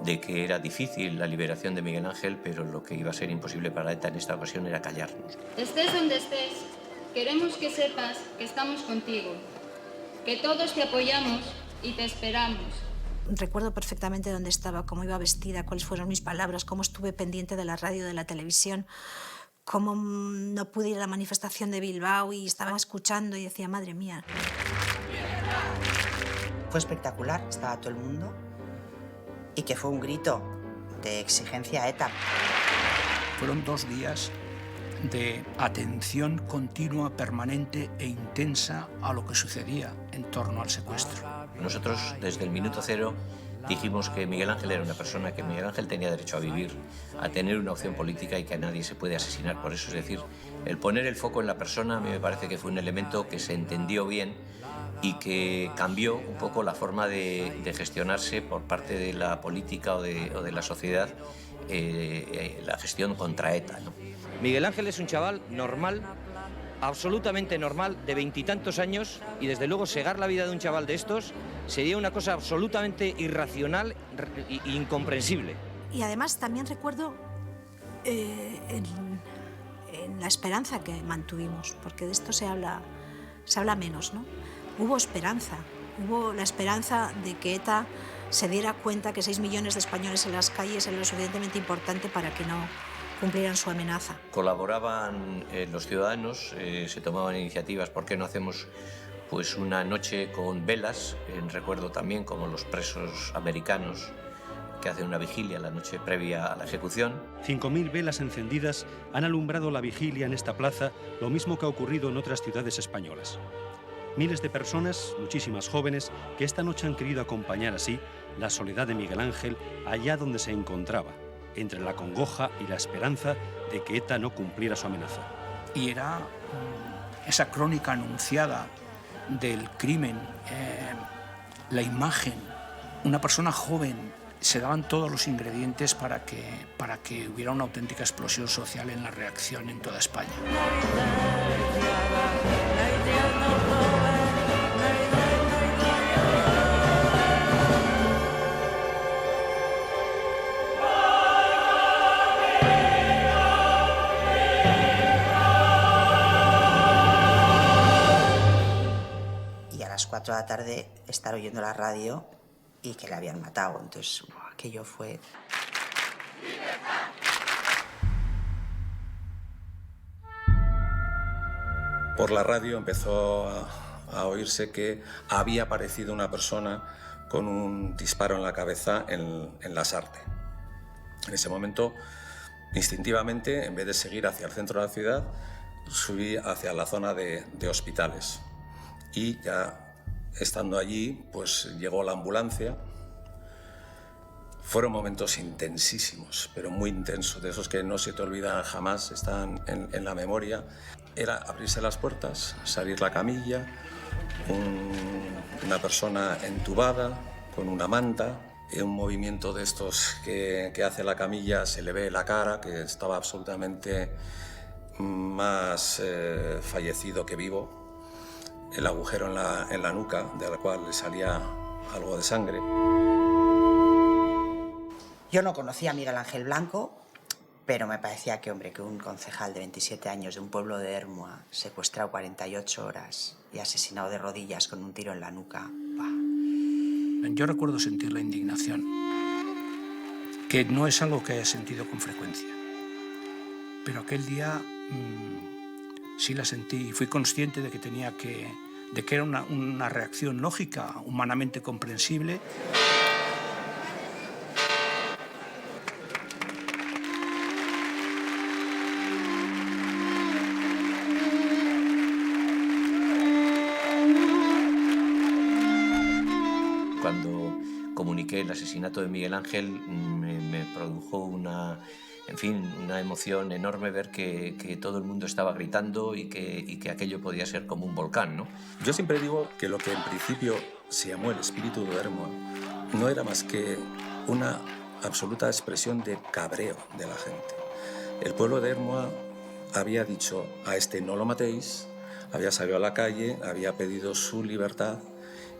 de que era difícil la liberación de Miguel Ángel, pero lo que iba a ser imposible para ETA en esta ocasión era callarnos. Estés donde estés, queremos que sepas que estamos contigo, que todos te apoyamos y te esperamos. Recuerdo perfectamente dónde estaba, cómo iba vestida, cuáles fueron mis palabras, cómo estuve pendiente de la radio, de la televisión, cómo no pude ir a la manifestación de Bilbao y estaba escuchando y decía, madre mía. Fue espectacular, estaba todo el mundo y que fue un grito de exigencia a ETA. Fueron 2 días de atención continua, permanente e intensa a lo que sucedía en torno al secuestro. Nosotros, desde el minuto cero, dijimos que Miguel Ángel era una persona, que Miguel Ángel tenía derecho a vivir, a tener una opción política y que a nadie se puede asesinar por eso. Es decir, el poner el foco en la persona a mí me parece que fue un elemento que se entendió bien y que cambió un poco la forma de gestionarse por parte de la política o de la sociedad la gestión contra ETA, ¿no? Miguel Ángel es un chaval normal, absolutamente normal, de 20 y tantos años, y desde luego segar la vida de un chaval de estos sería una cosa absolutamente irracional e incomprensible. Y además también recuerdo en la esperanza que mantuvimos, porque de esto se habla menos, ¿no? Hubo esperanza, hubo la esperanza de que ETA se diera cuenta que 6 millones de españoles en las calles era lo suficientemente importante para que no cumplieran su amenaza. Colaboraban los ciudadanos, se tomaban iniciativas. ¿Por qué no hacemos pues una noche con velas? Recuerdo también como los presos americanos que hacen una vigilia la noche previa a la ejecución. 5.000 velas encendidas han alumbrado la vigilia en esta plaza, lo mismo que ha ocurrido en otras ciudades españolas. Miles de personas, muchísimas jóvenes, que esta noche han querido acompañar así la soledad de Miguel Ángel allá donde se encontraba, entre la congoja y la esperanza de que ETA no cumpliera su amenaza. Y era esa crónica anunciada del crimen, la imagen, una persona joven, se daban todos los ingredientes para que hubiera una auténtica explosión social en la reacción en toda España. Y a las 4 de la tarde estar oyendo la radio y que le habían matado. Entonces, aquello fue... Por la radio empezó a oírse que había aparecido una persona con un disparo en la cabeza en Lasarte. En ese momento, instintivamente, en vez de seguir hacia el centro de la ciudad, subí hacia la zona de hospitales y ya estando allí pues llegó la ambulancia. Fueron momentos intensísimos, pero muy intensos, de esos que no se te olvidan jamás, están en la memoria. Era abrirse las puertas, salir la camilla, una persona entubada con una manta, un movimiento de estos que hace la camilla, se le ve la cara, que estaba absolutamente más fallecido que vivo, el agujero en la nuca, de la cual le salía algo de sangre. Yo no conocía a Miguel Ángel Blanco, pero me parecía que, hombre, que un concejal de 27 años de un pueblo de Ermua, secuestrado 48 horas y asesinado de rodillas con un tiro en la nuca. ¡Bah! Yo recuerdo sentir la indignación, que no es algo que haya sentido con frecuencia. Pero aquel día sí la sentí y fui consciente de que era una reacción lógica, humanamente comprensible. Cuando comuniqué el asesinato de Miguel Ángel me produjo una emoción enorme ver que todo el mundo estaba gritando y que aquello podía ser como un volcán, ¿no? Yo siempre digo que lo que en principio se llamó el espíritu de Ermua no era más que una absoluta expresión de cabreo de la gente. El pueblo de Ermua había dicho: a este no lo matéis, había salido a la calle, había pedido su libertad,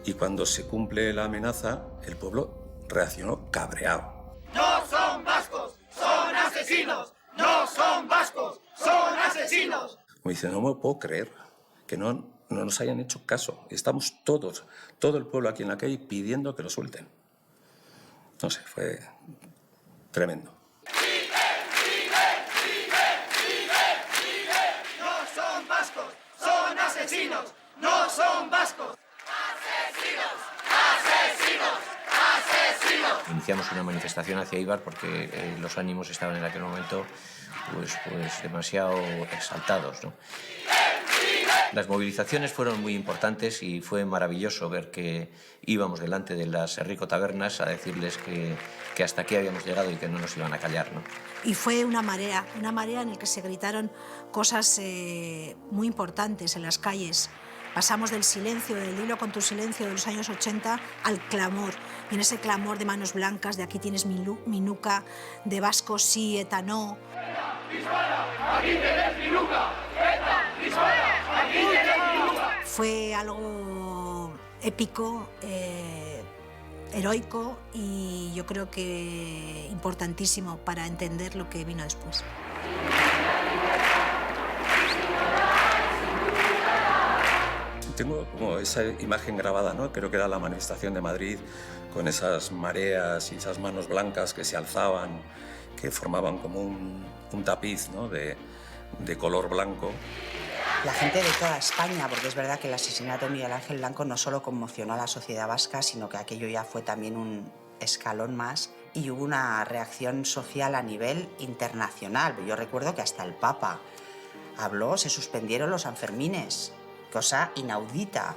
y cuando se cumple la amenaza, el pueblo reaccionó cabreado. ¡No son vascos! ¡Son asesinos! ¡No son vascos! ¡Son asesinos! Me dice: no me puedo creer que no nos hayan hecho caso. Estamos todo el pueblo aquí en la calle pidiendo que lo suelten. No sé, fue tremendo. ¡No son vascos! ¡Son asesinos! ¡No son vascos! Iniciamos una manifestación hacia Eibar porque los ánimos estaban en aquel momento pues demasiado exaltados, ¿no? Las movilizaciones fueron muy importantes y fue maravilloso ver que íbamos delante de las Rico Tabernas a decirles que hasta aquí habíamos llegado y que no nos iban a callar, ¿no? Y fue una marea en la que se gritaron cosas muy importantes en las calles. Pasamos del silencio, del hilo con tu silencio de los años 80 al clamor. Y en ese clamor de manos blancas, de aquí tienes mi nuca, de vasco sí, ETA no. ¡ETA, dispara! ¡Aquí tienes mi nuca! ¡ETA, dispara! ¡Aquí tienes mi nuca! Fue algo épico, heroico y yo creo que importantísimo para entender lo que vino después. Tengo como esa imagen grabada, ¿no? Creo que era la manifestación de Madrid, con esas mareas y esas manos blancas que se alzaban, que formaban como un tapiz, ¿no? de color blanco. La gente de toda España, porque es verdad que el asesinato de Miguel Ángel Blanco no solo conmocionó a la sociedad vasca, sino que aquello ya fue también un escalón más y hubo una reacción social a nivel internacional. Yo recuerdo que hasta el Papa habló, se suspendieron los Sanfermines. Cosa inaudita.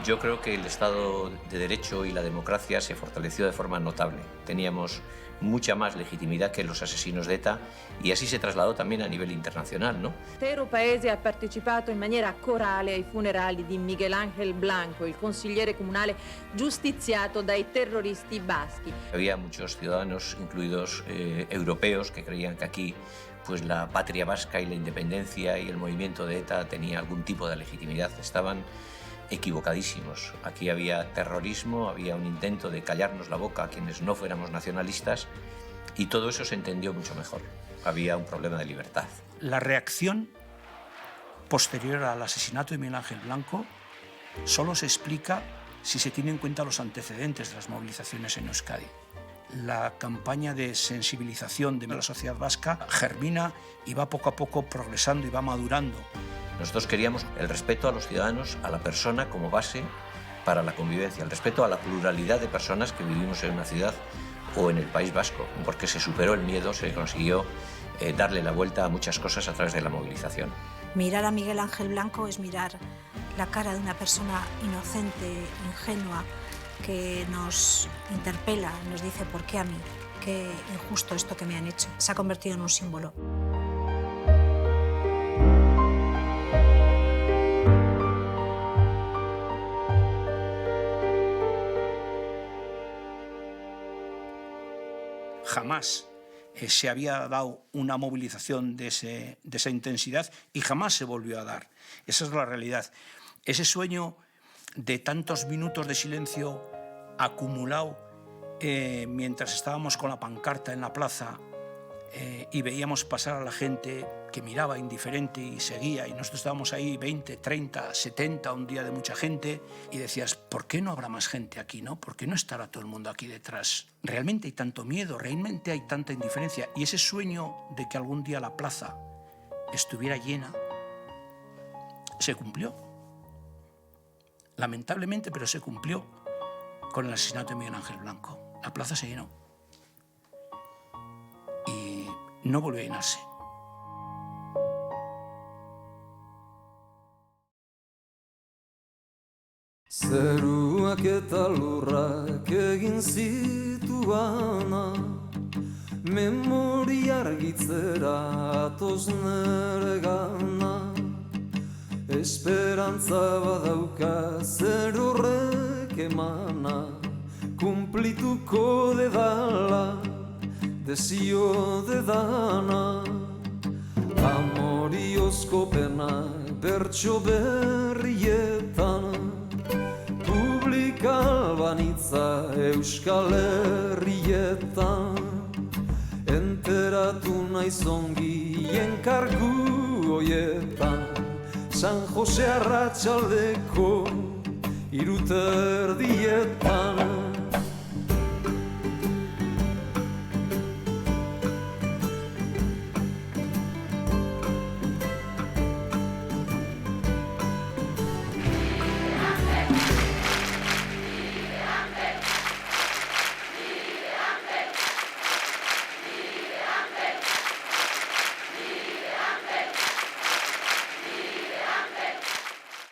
Yo creo que el Estado de Derecho y la democracia se fortaleció de forma notable. Teníamos mucha más legitimidad que los asesinos de ETA y así se trasladó también a nivel internacional, ¿no? L'intero paese ha partecipato in maniera corale ai funerali di Miguel Ángel Blanco, il consigliere comunale giustiziato dai terroristi baschi. Había muchos ciudadanos, incluidos europeos, que creían que aquí pues la patria vasca y la independencia y el movimiento de ETA tenía algún tipo de legitimidad. Estaban equivocadísimos. Aquí había terrorismo, había un intento de callarnos la boca a quienes no fuéramos nacionalistas y todo eso se entendió mucho mejor. Había un problema de libertad. La reacción posterior al asesinato de Miguel Ángel Blanco solo se explica si se tienen en cuenta los antecedentes de las movilizaciones en Euskadi. La campaña de sensibilización de la sociedad vasca germina y va poco a poco progresando y va madurando. Nosotros queríamos el respeto a los ciudadanos, a la persona como base para la convivencia, el respeto a la pluralidad de personas que vivimos en una ciudad o en el País Vasco, porque se superó el miedo, se consiguió darle la vuelta a muchas cosas a través de la movilización. Mirar a Miguel Ángel Blanco es mirar la cara de una persona inocente, ingenua, que nos interpela, nos dice ¿por qué a mí? Qué injusto esto que me han hecho. Se ha convertido en un símbolo. Jamás se había dado una movilización de esa intensidad y jamás se volvió a dar. Esa es la realidad. Ese sueño de tantos minutos de silencio acumulado mientras estábamos con la pancarta en la plaza y veíamos pasar a la gente que miraba indiferente y seguía, y nosotros estábamos ahí 20, 30, 70, un día de mucha gente, y decías, ¿por qué no habrá más gente aquí, no? ¿Por qué no estará todo el mundo aquí detrás? Realmente hay tanto miedo, realmente hay tanta indiferencia, y ese sueño de que algún día la plaza estuviera llena se cumplió. Lamentablemente, pero se cumplió con el asesinato de Miguel Ángel Blanco. La plaza se llenó y no volvió a llenarse. Zeruak eta lurrak egin zituana, memoria argitzera atoz nere gana. Esperantza badauka zer horrek emana, kumplituko dedala, desio dedana. Amoriozko pena bertso berrietan, publika banitza Euskal Herrietan. Enteratu naiz ongi enkargu hoietan, San Jose arratsaldeko 3:00 dietan.